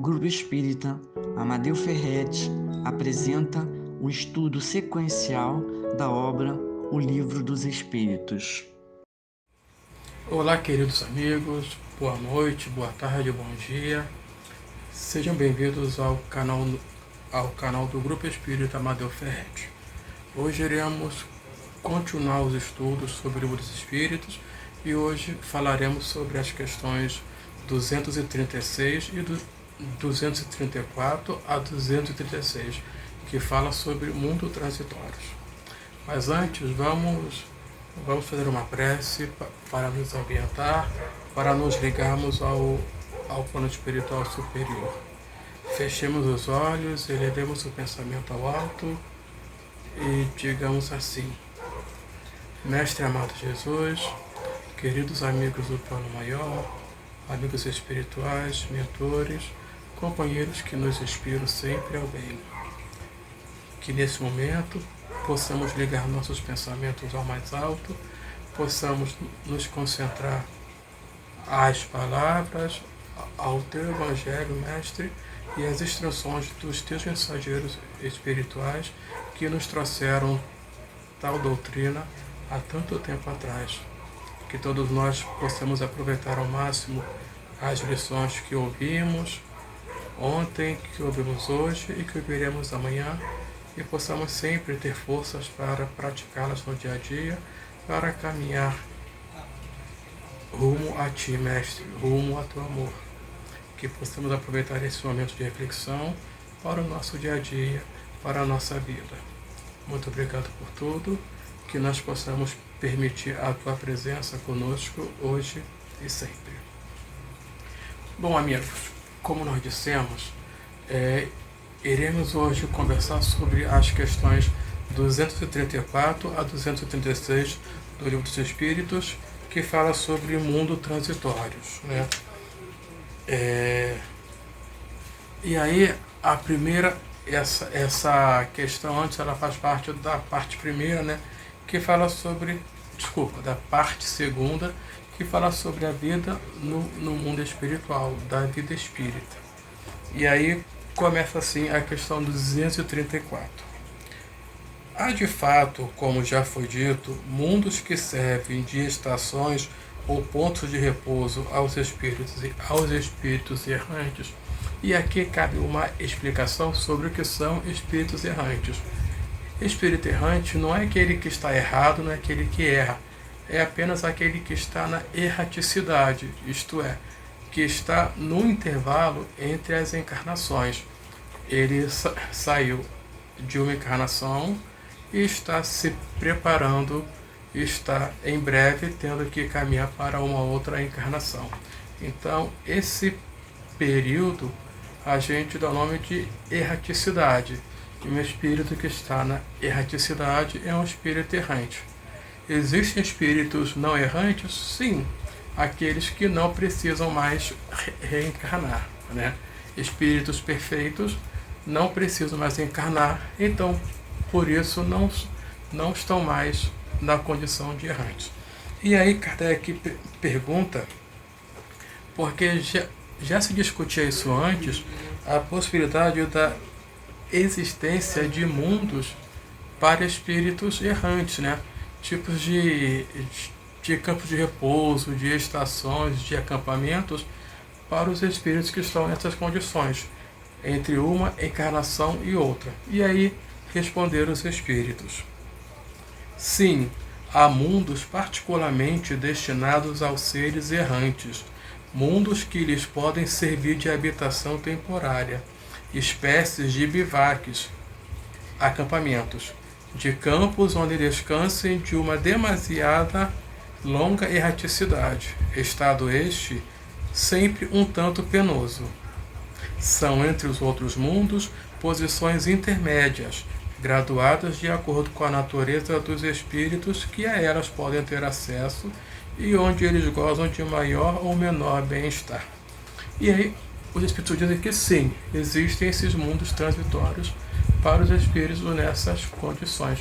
Grupo Espírita Amadeu Ferretti apresenta um estudo sequencial da obra O Livro dos Espíritos. Olá, queridos amigos, boa noite, boa tarde, bom dia. Sejam bem-vindos ao canal do Grupo Espírita Amadeu Ferretti. Hoje iremos continuar os estudos sobre o Livro dos Espíritos e hoje falaremos sobre as questões 236 e 234 a 236, que fala sobre mundo transitórios. Mas antes, vamos fazer uma prece para nos ambientar, para nos ligarmos ao plano espiritual superior. Fechemos os olhos, elevemos o pensamento ao alto e digamos assim: Mestre amado Jesus, queridos amigos do plano maior, amigos espirituais, mentores, companheiros que nos inspiram sempre ao bem, que nesse momento possamos ligar nossos pensamentos ao mais alto, possamos nos concentrar às palavras, ao Teu Evangelho, Mestre, e às instruções dos Teus mensageiros espirituais que nos trouxeram tal doutrina há tanto tempo atrás. Que todos nós possamos aproveitar ao máximo as lições que ouvimos ontem, que ouvimos hoje e que ouviremos amanhã, e possamos sempre ter forças para praticá-las no dia a dia, para caminhar rumo a Ti, Mestre, rumo a Teu amor. Que possamos aproveitar esse momento de reflexão para o nosso dia a dia, para a nossa vida. Muito obrigado por tudo, que nós possamos permitir a Tua presença conosco hoje e sempre. Bom, amigos, como nós dissemos, iremos hoje conversar sobre as questões 234 a 236 do Livro dos Espíritos, que fala sobre mundo transitórios, né? E aí, a primeira, essa questão antes, ela faz parte da parte primeira, né? Que fala sobre, da parte segunda, que fala sobre a vida no mundo espiritual, da vida espírita. E aí começa assim a questão 234. Há de fato, como já foi dito, mundos que servem de estações ou pontos de repouso aos espíritos errantes. E aqui cabe uma explicação sobre o que são espíritos errantes. Espírito errante não é aquele que está errado, não é aquele que erra. É apenas aquele que está na erraticidade, isto é, que está no intervalo entre as encarnações. Ele saiu de uma encarnação e está se preparando, está em breve tendo que caminhar para uma outra encarnação. Então, esse período a gente dá o nome de erraticidade. E um espírito que está na erraticidade é um espírito errante. Existem espíritos não errantes? Sim, aqueles que não precisam mais reencarnar, né? Espíritos perfeitos não precisam mais encarnar, então por isso não estão mais na condição de errantes. E aí Kardec pergunta, porque já se discutia isso antes, a possibilidade da existência de mundos para espíritos errantes, né? Tipos de campos de repouso, de estações, de acampamentos para os espíritos que estão nessas condições, entre uma encarnação e outra. E aí responderam os espíritos: sim, há mundos particularmente destinados aos seres errantes, mundos que lhes podem servir de habitação temporária, espécies de bivaques, acampamentos, de campos onde descansem de uma demasiada longa erraticidade, estado este sempre um tanto penoso. São, entre os outros mundos, posições intermédias, graduadas de acordo com a natureza dos espíritos que a elas podem ter acesso e onde eles gozam de maior ou menor bem-estar. E aí, os espíritos dizem que sim, existem esses mundos transitórios para os espíritos nessas condições.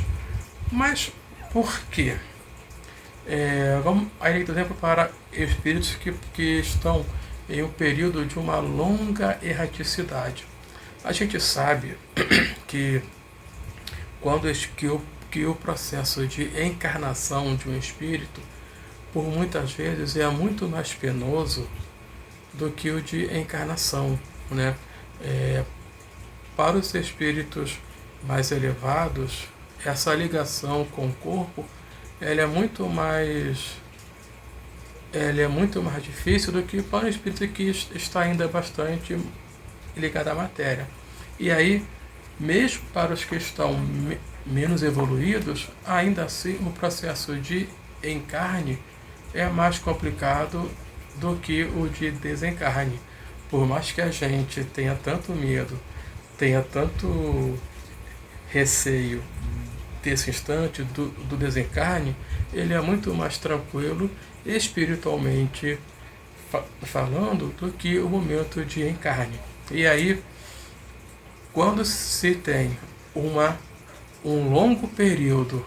Mas por quê? Vamos aí, por exemplo, para espíritos que estão em um período de uma longa erraticidade. A gente sabe que que o processo de encarnação de um espírito, por muitas vezes, é muito mais penoso do que o de encarnação, né? Para os espíritos mais elevados, essa ligação com o corpo, ela é muito mais difícil do que para o espírito que está ainda bastante ligado à matéria. E aí, mesmo para os que estão menos evoluídos, ainda assim o processo de encarne é mais complicado do que o de desencarne. Por mais que a gente tenha tanto medo, tenha tanto receio desse instante do desencarne, ele é muito mais tranquilo espiritualmente falando do que o momento de encarne. E aí, quando se tem um longo período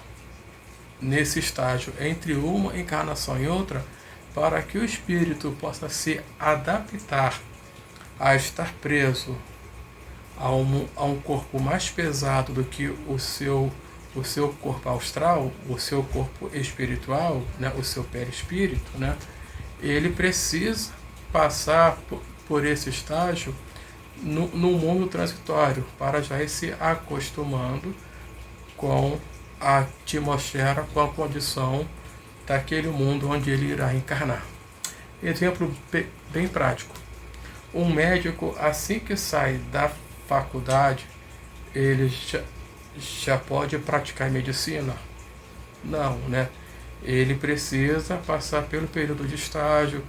nesse estágio entre uma encarnação e outra, para que o espírito possa se adaptar a estar preso a um corpo mais pesado do que o seu corpo astral, o seu corpo espiritual, né, o seu perispírito, né, ele precisa passar por esse estágio no mundo transitório, para já ir se acostumando com a atmosfera, com a condição daquele mundo onde ele irá encarnar. Exemplo bem prático. Um médico, assim que sai da faculdade, ele já pode praticar medicina? Não, né? Ele precisa passar pelo período de estágio,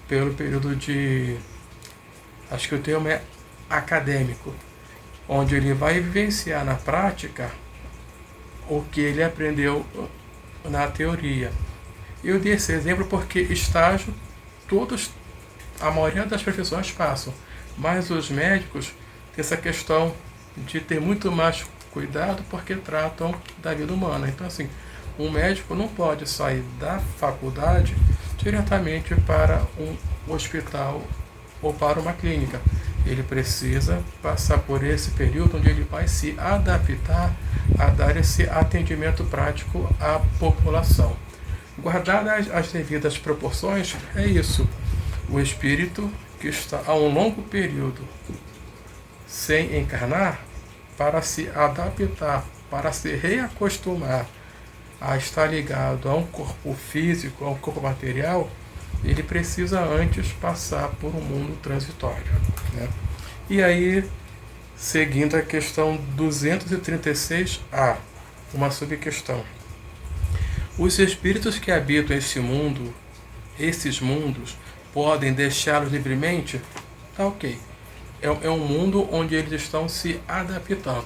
pelo período de... acho que o termo é acadêmico, onde ele vai vivenciar na prática o que ele aprendeu na teoria. Eu dei esse exemplo porque estágio, a maioria das profissões passam, mas os médicos têm essa questão de ter muito mais cuidado porque tratam da vida humana. Então, assim, um médico não pode sair da faculdade diretamente para um hospital ou para uma clínica. Ele precisa passar por esse período onde ele vai se adaptar a dar esse atendimento prático à população. Guardadas as devidas proporções, é isso. O espírito que está há um longo período sem encarnar, para se adaptar, para se reacostumar a estar ligado a um corpo físico, a um corpo material, ele precisa antes passar por um mundo transitório, né? E aí, seguindo a questão 236A, uma subquestão. Os espíritos que habitam esses mundos, podem deixá-los livremente? Tá ok. É um mundo onde eles estão se adaptando.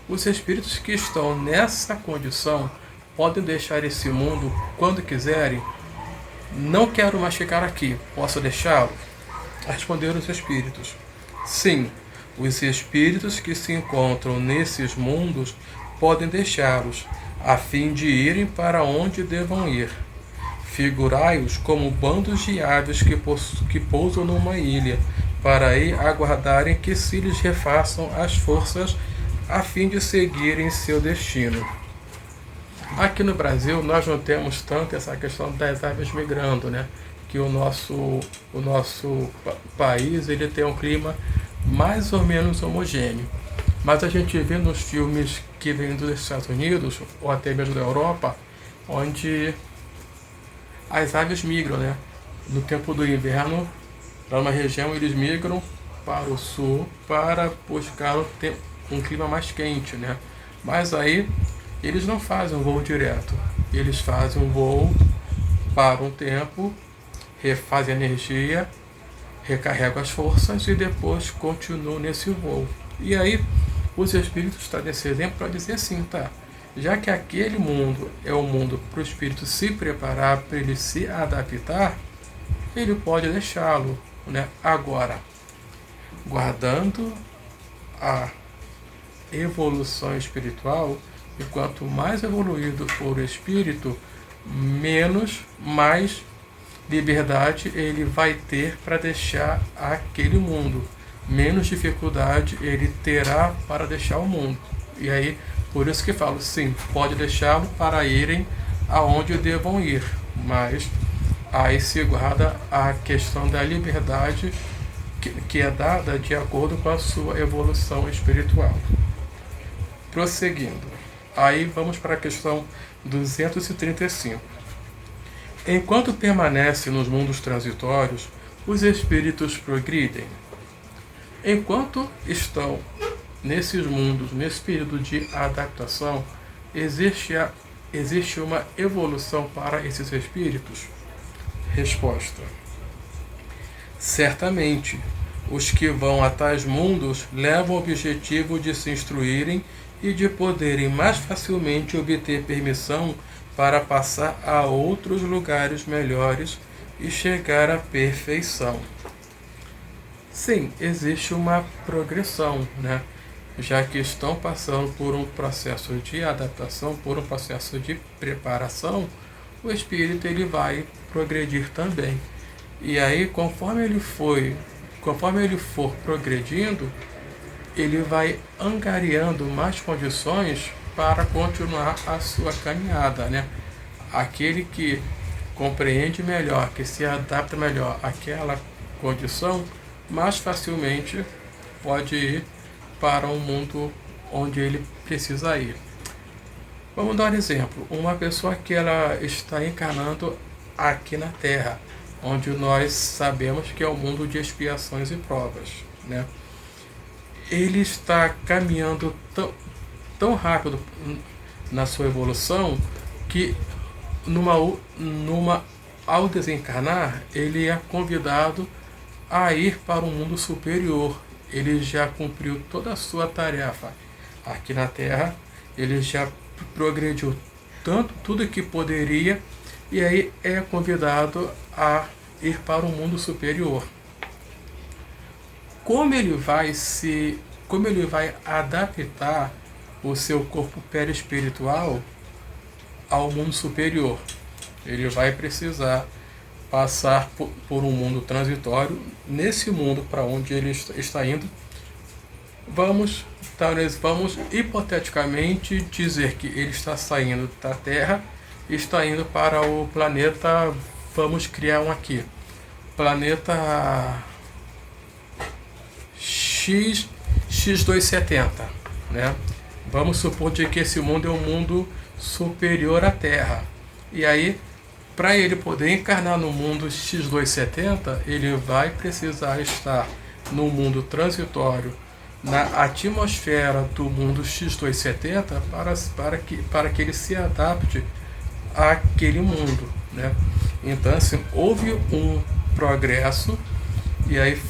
Os espíritos que estão nessa condição podem deixar esse mundo quando quiserem? Não quero mais ficar aqui, posso deixá-lo? Responderam os espíritos. Sim, os espíritos que se encontram nesses mundos podem deixá-los, a fim de irem para onde devam ir. Figurai-os como bandos de aves que pousam numa ilha, para aí aguardarem que se lhes refaçam as forças, a fim de seguirem seu destino. Aqui no Brasil, nós não temos tanto essa questão das aves migrando, né? Que o nosso país ele tem um clima mais ou menos homogêneo. Mas a gente vê nos filmes que vêm dos Estados Unidos, ou até mesmo da Europa, onde as aves migram, né? No tempo do inverno, para uma região, eles migram para o sul para buscar um clima mais quente, né? Mas aí eles não fazem um voo direto, eles fazem um voo para um tempo, refazem a energia, recarregam as forças e depois continuam nesse voo. E aí os espíritos estão nesse exemplo para dizer assim, tá? Já que aquele mundo é um mundo para o espírito se preparar, para ele se adaptar, ele pode deixá-lo, né? Agora, guardando a evolução espiritual, e quanto mais evoluído for o espírito, liberdade ele vai ter para deixar aquele mundo, menos dificuldade ele terá para deixar o mundo. E aí, por isso que falo, sim, pode deixá-lo para irem aonde devam ir, mas aí se guarda a questão da liberdade que é dada de acordo com a sua evolução espiritual. Prosseguindo, aí vamos para a questão 235. Enquanto permanece nos mundos transitórios, os espíritos progridem. Enquanto estão nesses mundos, nesse período de adaptação, existe uma evolução para esses espíritos? Resposta: certamente, os que vão a tais mundos levam o objetivo de se instruírem e de poderem mais facilmente obter permissão para passar a outros lugares melhores e chegar à perfeição. Sim, existe uma progressão, né? Já que estão passando por um processo de adaptação, por um processo de preparação, o espírito ele vai progredir também. E aí, conforme ele for progredindo, ele vai angariando mais condições para continuar a sua caminhada, né? Aquele que compreende melhor, que se adapta melhor àquela condição, mais facilmente pode ir para um mundo onde ele precisa ir. Vamos dar um exemplo. Uma pessoa que ela está encarnando aqui na Terra, onde nós sabemos que é o mundo de expiações e provas, né? Ele está caminhando tão rápido na sua evolução que ao desencarnar, ele é convidado a ir para um mundo superior. Ele já cumpriu toda a sua tarefa aqui na Terra, ele já progrediu tudo que poderia, e aí é convidado a ir para um mundo superior. Como ele vai adaptar o seu corpo perispiritual ao mundo superior? Ele vai precisar passar por um mundo transitório. Nesse mundo para onde ele está indo, vamos hipoteticamente dizer que ele está saindo da Terra e está indo para o planeta, vamos criar um aqui, planeta X270, né? Vamos supor que esse mundo é um mundo superior à Terra. E aí, para ele poder encarnar no mundo X270, ele vai precisar estar no mundo transitório, na atmosfera do mundo X270, para que ele se adapte àquele mundo, né? Então, assim, houve um progresso, e aí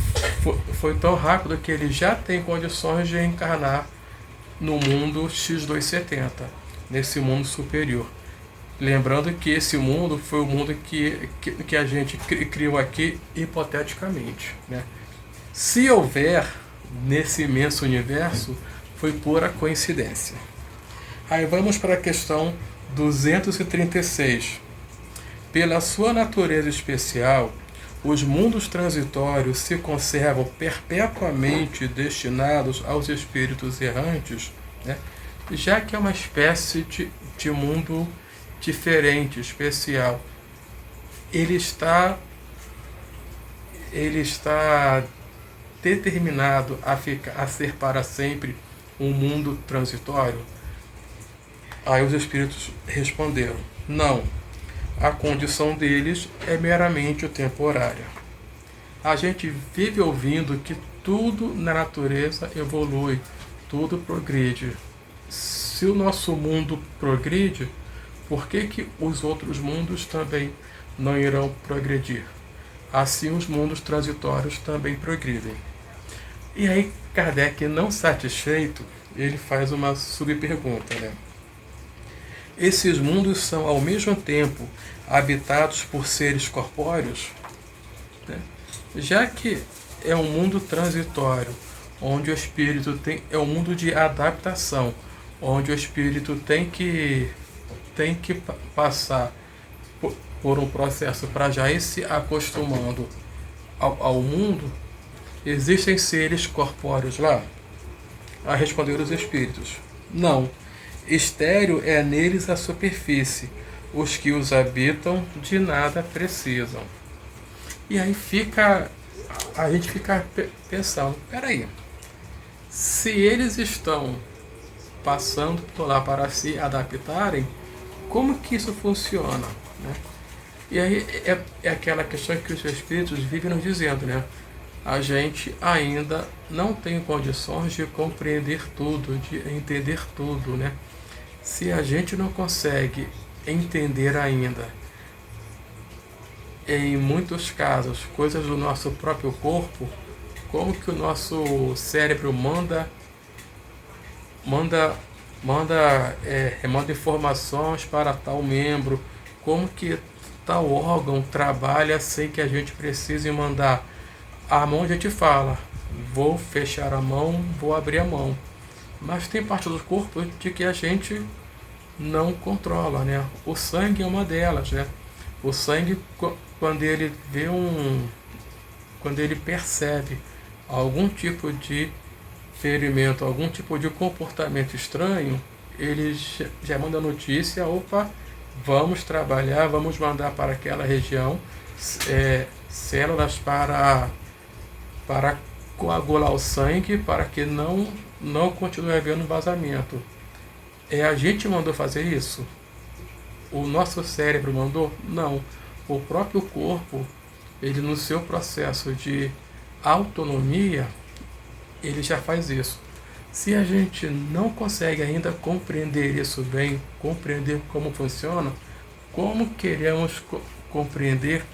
foi tão rápido que ele já tem condições de encarnar no mundo X270, nesse mundo superior. Lembrando que esse mundo foi o mundo que a gente criou aqui hipoteticamente, né? Se houver nesse imenso universo, foi pura coincidência. Aí vamos para a questão 236. Pela sua natureza especial, os mundos transitórios se conservam perpetuamente destinados aos espíritos errantes, né? Já que é uma espécie de mundo diferente, especial. Ele está determinado a ser para sempre um mundo transitório? Aí os espíritos responderam: não, a condição deles é meramente temporária. A gente vive ouvindo que tudo na natureza evolui, tudo progride. Se o nosso mundo progride, por que os outros mundos também não irão progredir? Assim os mundos transitórios também progridem. E aí Kardec, não satisfeito, ele faz uma subpergunta, né? Esses mundos são ao mesmo tempo habitados por seres corpóreos, né? Já que é um mundo transitório, onde o espírito é um mundo de adaptação, onde o espírito tem que passar por um processo para já ir se acostumando ao mundo, existem seres corpóreos lá? A responder os espíritos: não. Estéril é neles a superfície. Os que os habitam de nada precisam. E aí a gente fica pensando, peraí, se eles estão passando por lá para se adaptarem, como que isso funciona? Né? E aí é aquela questão que os espíritos vivem nos dizendo, né? A gente ainda não tem condições de compreender tudo, de entender tudo, né? Se a gente não consegue entender ainda, em muitos casos, coisas do nosso próprio corpo, como que o nosso cérebro manda informações para tal membro, como que tal órgão trabalha sem que a gente precise mandar. A mão a gente fala, vou fechar a mão, vou abrir a mão. Mas tem parte do corpo de que a gente não controla, né? O sangue é uma delas, né? O sangue, quando ele quando ele percebe algum tipo de ferimento, algum tipo de comportamento estranho, ele já manda notícia, opa, vamos trabalhar, vamos mandar para aquela região células para coagular o sangue, para que não continue havendo vazamento. A gente mandou fazer isso? O nosso cérebro mandou? Não. O próprio corpo, ele no seu processo de autonomia, ele já faz isso. Se a gente não consegue ainda compreender isso bem, compreender como funciona, como queremos compreender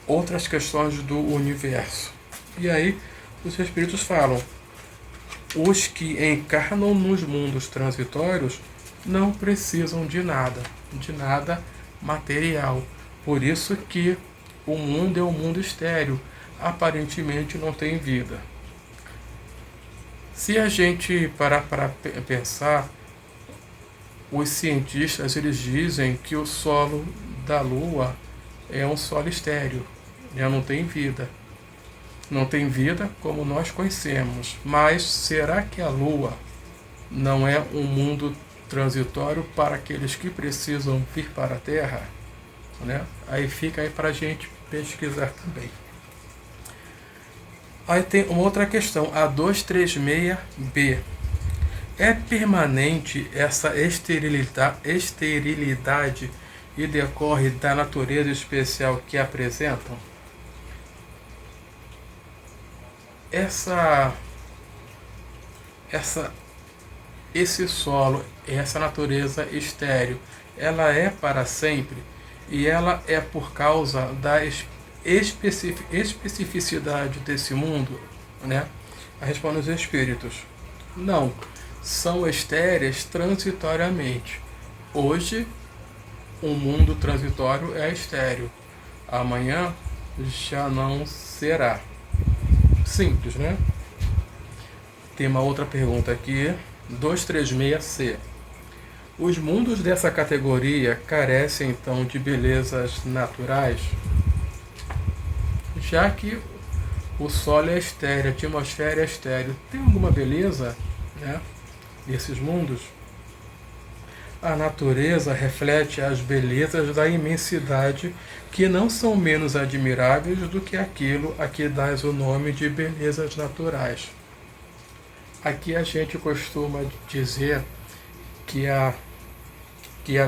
outras questões do universo? E aí os espíritos falam: os que encarnam nos mundos transitórios não precisam de nada material. Por isso que o mundo é um mundo estéril, aparentemente não tem vida. Se a gente parar para pensar, os cientistas eles dizem que o solo da Lua é um solo estéril, né? Não tem vida. Não tem vida como nós conhecemos. Mas será que a Lua não é um mundo transitório para aqueles que precisam vir para a Terra? Né? Aí fica aí para a gente pesquisar também. Aí tem uma outra questão, a 236B. É permanente essa esterilidade e decorre da natureza especial que apresentam? Esse solo, essa natureza estéril, ela é para sempre e ela é por causa da especificidade desse mundo, né? Respondem os espíritos: não, são estéreis transitoriamente. Hoje, o mundo transitório é estéril, amanhã já não será. Simples, né? Tem uma outra pergunta aqui, 236C. Os mundos dessa categoria carecem então de belezas naturais? Já que o solo é estéreo, a atmosfera é estéreo, tem alguma beleza, né, nesses mundos? A natureza reflete as belezas da imensidade, que não são menos admiráveis do que aquilo a que dás o nome de belezas naturais. Aqui a gente costuma dizer que a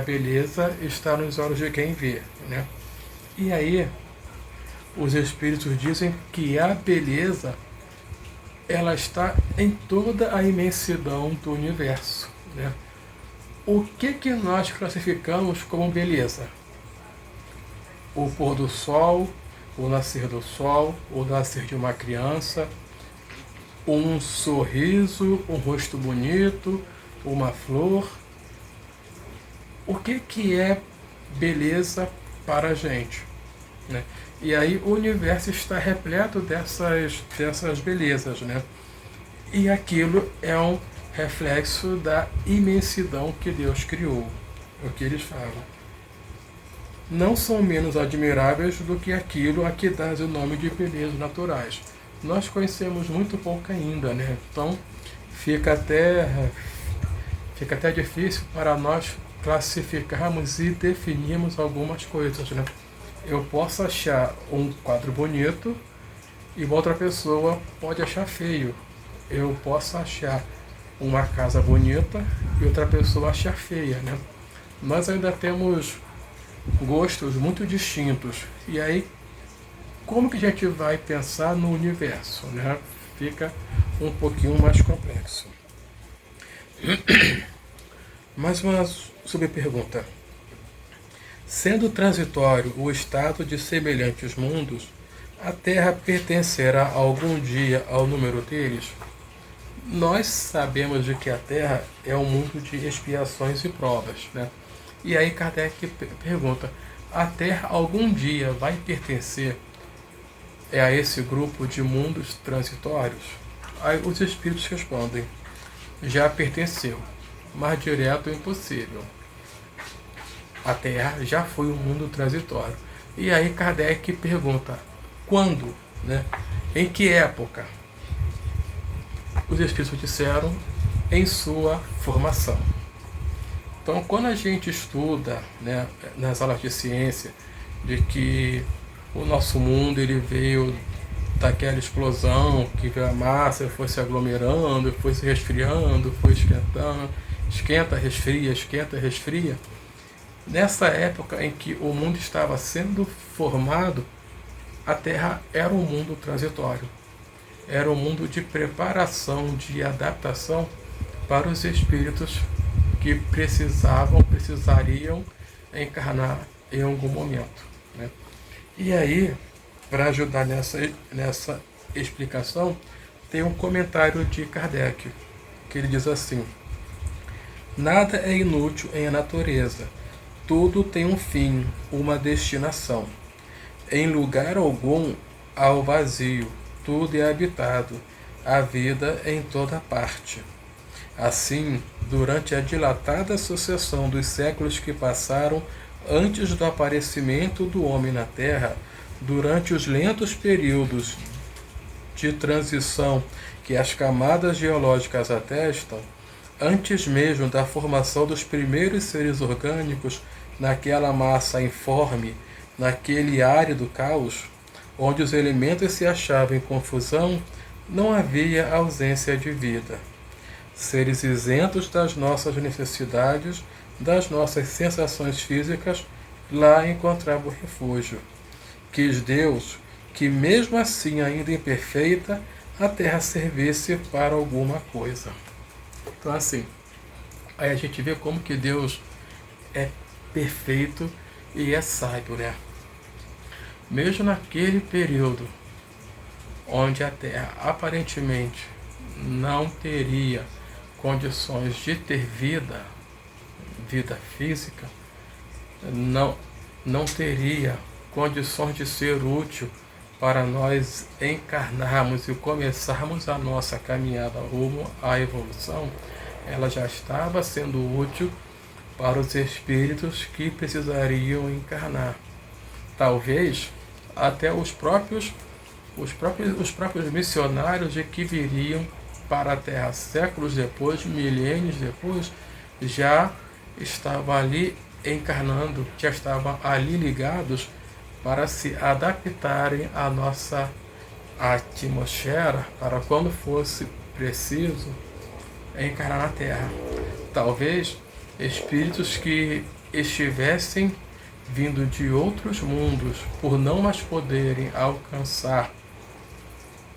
beleza está nos olhos de quem vê, né? E aí os espíritos dizem que a beleza ela está em toda a imensidão do universo, né? O que nós classificamos como beleza? O pôr do sol, o nascer do sol, o nascer de uma criança, um sorriso, um rosto bonito, uma flor. O que é beleza para a gente, né? E aí o universo está repleto dessas belezas, né? E aquilo é um reflexo da imensidão que Deus criou, é o que eles falam. não são menos admiráveis do que aquilo a que dás o nome de belezas naturais. Nós conhecemos muito pouco ainda, né? Então fica até difícil para nós classificarmos e definirmos algumas coisas, né? Eu posso achar um quadro bonito e outra pessoa pode achar feio. Eu posso achar uma casa bonita e outra pessoa achar feia, né? Nós ainda temos gostos muito distintos. E aí, como que a gente vai pensar no universo, né? Fica um pouquinho mais complexo. Mais uma subpergunta. Sendo transitório o estado de semelhantes mundos, a Terra pertencerá algum dia ao número deles? Nós sabemos de que a Terra é um mundo de expiações e provas, né? E aí Kardec pergunta, a Terra algum dia vai pertencer a esse grupo de mundos transitórios? Aí os espíritos respondem, já pertenceu, mas direto é impossível. A Terra já foi um mundo transitório. E aí Kardec pergunta, quando? Né? Em que época? Os espíritos disseram, em sua formação. Então, quando a gente estuda, né, nas aulas de ciência, de que o nosso mundo ele veio daquela explosão, que a massa foi se aglomerando, foi se resfriando, foi esquentando, esquenta, resfria. Nessa época em que o mundo estava sendo formado, a Terra era um mundo transitório. Era um mundo de preparação, de adaptação para os espíritos que precisariam encarnar em algum momento, né? E aí, para ajudar nessa explicação, tem um comentário de Kardec, que ele diz assim, nada é inútil em a natureza, tudo tem um fim, uma destinação. Em lugar algum há o vazio, tudo é habitado, a vida em toda parte. Assim, durante a dilatada sucessão dos séculos que passaram antes do aparecimento do homem na Terra, durante os lentos períodos de transição que as camadas geológicas atestam, antes mesmo da formação dos primeiros seres orgânicos naquela massa informe, naquele árido caos, onde os elementos se achavam em confusão, não havia ausência de vida. Seres isentos das nossas necessidades, das nossas sensações físicas, lá encontravam refúgio. Quis Deus que, mesmo assim ainda imperfeita, a Terra servisse para alguma coisa. Então assim, aí a gente vê como que Deus é perfeito e é sábio, né? Mesmo naquele período onde a Terra aparentemente não teria condições de ter vida física, não teria condições de ser útil para nós encarnarmos e começarmos a nossa caminhada rumo à evolução, ela já estava sendo útil para os espíritos que precisariam encarnar. Talvez até os próprios missionários que viriam para a Terra séculos depois, milênios depois, já estavam ali encarnando, já estavam ali ligados para se adaptarem à nossa atmosfera, para quando fosse preciso encarnar na Terra. Talvez espíritos que estivessem vindo de outros mundos, por não mais poderem alcançar,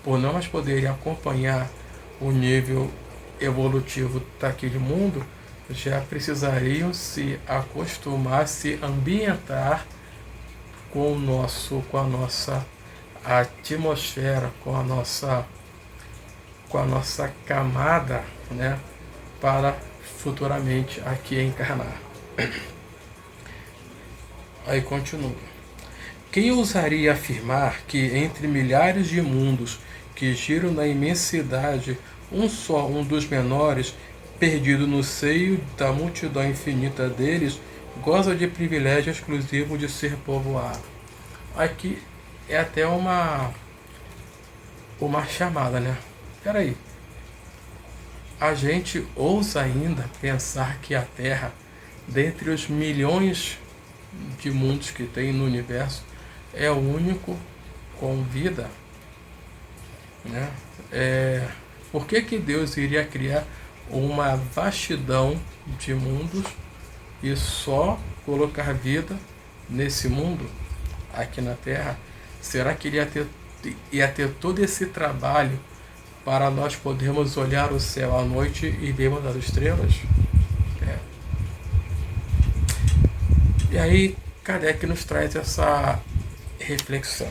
por não mais poderem acompanhar o nível evolutivo daquele mundo, já precisariam se acostumar, se ambientar com a nossa atmosfera, com a nossa camada, né, para futuramente aqui encarnar. Aí continua. Quem ousaria afirmar que entre milhares de mundos que giram na imensidade, um dos menores, perdido no seio da multidão infinita deles, goza de privilégio exclusivo de ser povoado. Aqui é até uma chamada, né? Peraí, a gente ousa ainda pensar que a Terra, dentre os milhões de mundos que tem no universo, é o único com vida, né? Por que Deus iria criar uma vastidão de mundos e só colocar vida nesse mundo, aqui na Terra? Será que ele ia ter todo esse trabalho para nós podermos olhar o céu à noite e vermos as estrelas? E aí Kardec nos traz essa reflexão.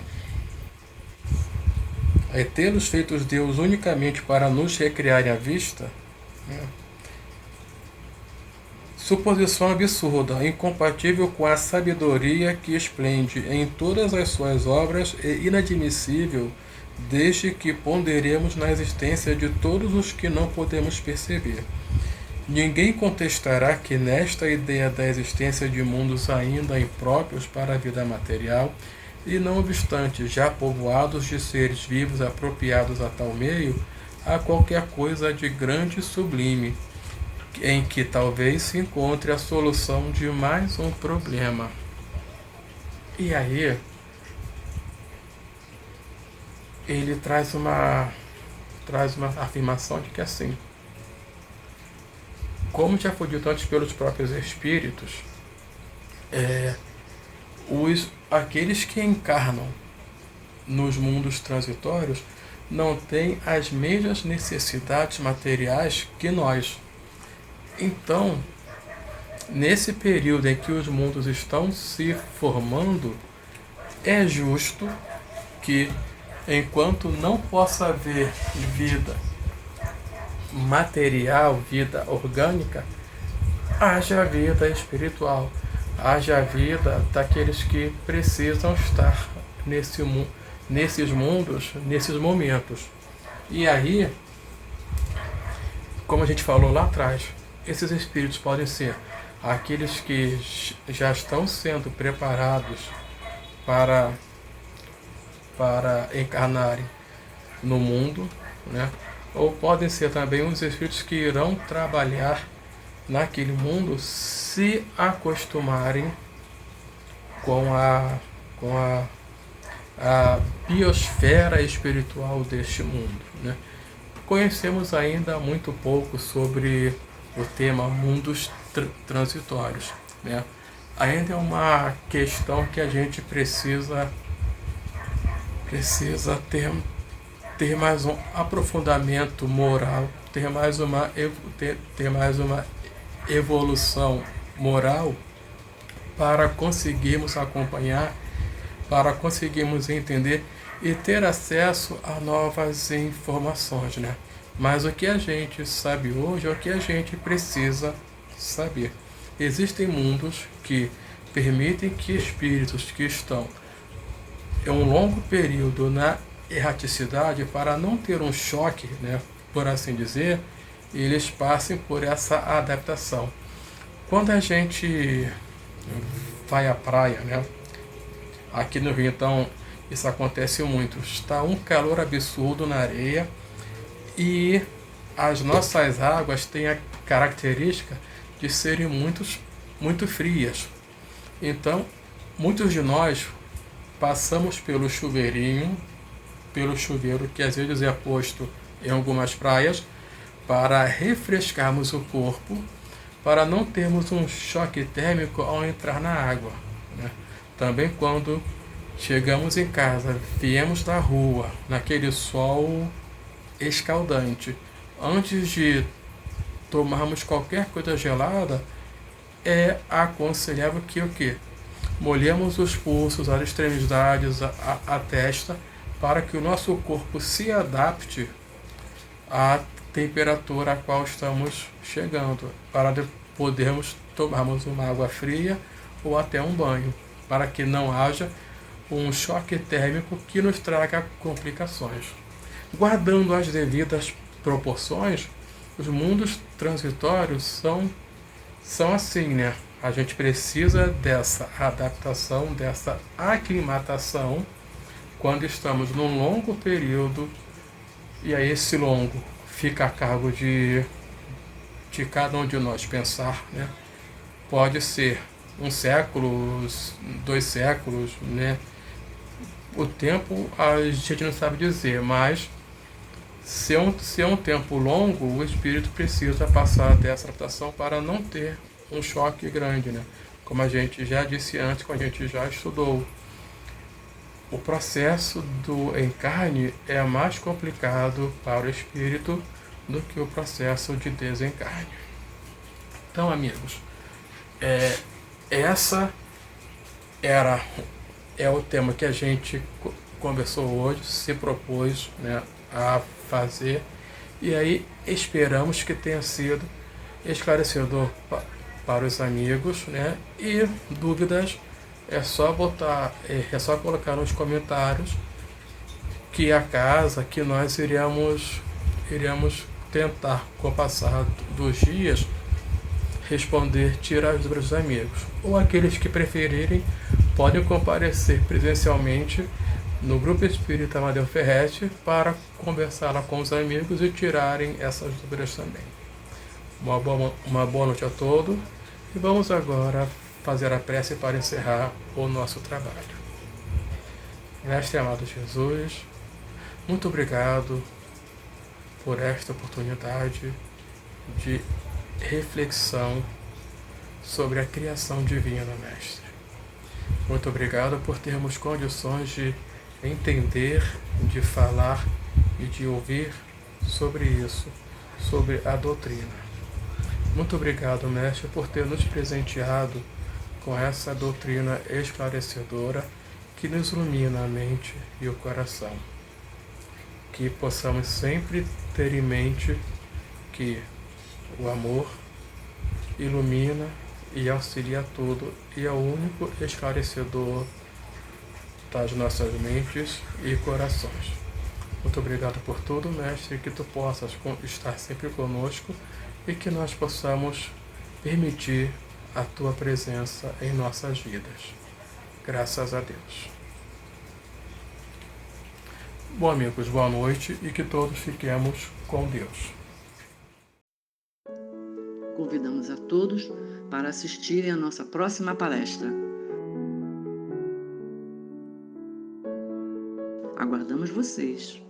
Tê-los feitos Deus unicamente para nos recriarem à vista, né? Suposição absurda, incompatível com a sabedoria que esplende em todas as suas obras e inadmissível desde que ponderemos na existência de todos os que não podemos perceber. Ninguém contestará que nesta ideia da existência de mundos ainda impróprios para a vida material, e não obstante já povoados de seres vivos apropriados a tal meio, há qualquer coisa de grande e sublime, em que talvez se encontre a solução de mais um problema. E aí, ele traz uma afirmação de que assim, como já foi dito antes pelos próprios espíritos, aqueles que encarnam nos mundos transitórios não têm as mesmas necessidades materiais que nós. Então, nesse período em que os mundos estão se formando, é justo que, enquanto não possa haver vida material, vida orgânica, haja vida espiritual, haja vida daqueles que precisam estar nesses mundos, nesses momentos. E aí, como a gente falou lá atrás, esses espíritos podem ser aqueles que já estão sendo preparados para encarnarem no mundo, né? Ou podem ser também os espíritos que irão trabalhar naquele mundo, se acostumarem com a biosfera espiritual deste mundo, né? Conhecemos ainda muito pouco sobre o tema mundos transitórios, né? Ainda é uma questão que a gente precisa ter mais um aprofundamento moral, ter mais uma evolução moral para conseguirmos acompanhar, para conseguirmos entender e ter acesso a novas informações, né? Mas o que a gente sabe hoje é o que a gente precisa saber. Existem mundos que permitem que espíritos que estão em um longo período na erraticidade, para não ter um choque, né, por assim dizer, eles passem por essa adaptação. Quando a gente vai à praia, né, aqui no Rio, então, isso acontece muito. Está um calor absurdo na areia e as nossas águas têm a característica de serem muito frias. Então, muitos de nós passamos pelo chuveiro que às vezes é posto em algumas praias, para refrescarmos o corpo, para não termos um choque térmico ao entrar na água, né? Também quando chegamos em casa, viemos da rua, naquele sol escaldante, antes de tomarmos qualquer coisa gelada, é aconselhável que o quê? Molhemos os pulsos, as extremidades, a testa, para que o nosso corpo se adapte à temperatura a qual estamos chegando, para podermos tomarmos uma água fria ou até um banho, para que não haja um choque térmico que nos traga complicações. Guardando as devidas proporções, os mundos transitórios são assim, né? A gente precisa dessa adaptação, dessa aclimatação quando estamos num longo período, e aí esse longo fica a cargo de cada um de nós pensar, né? Pode ser um século, 2 séculos, né? O tempo a gente não sabe dizer, mas se é um tempo longo, o espírito precisa passar dessa adaptação para não ter um choque grande, né? Como a gente já disse antes, como a gente já estudou. O processo do encarne é mais complicado para o espírito do que o processo de desencarne. Então, amigos, essa é o tema que a gente conversou hoje, se propôs, né, a fazer, e aí esperamos que tenha sido esclarecedor para os amigos, né? E dúvidas é só colocar nos comentários que a casa, que nós iremos tentar, com o passar dos dias, responder, tirar as dúvidas dos amigos. Ou aqueles que preferirem podem comparecer presencialmente no Grupo Espírita Amadeu Ferretti para conversar lá com os amigos e tirarem essas dúvidas também. Uma boa noite a todos e vamos agora fazer a prece para encerrar o nosso trabalho. Mestre amado Jesus, muito obrigado por esta oportunidade de reflexão sobre a criação divina, Mestre. Muito obrigado por termos condições de entender, de falar e de ouvir sobre isso, sobre a doutrina. Muito obrigado, Mestre, por ter nos presenteado com essa doutrina esclarecedora que nos ilumina a mente e o coração. Que possamos sempre ter em mente que o amor ilumina e auxilia tudo e é o único esclarecedor das nossas mentes e corações. Muito obrigado por tudo, Mestre, que tu possas estar sempre conosco e que nós possamos permitir a tua presença em nossas vidas. Graças a Deus. Bom, amigos, boa noite e que todos fiquemos com Deus. Convidamos a todos para assistirem à nossa próxima palestra. Aguardamos vocês!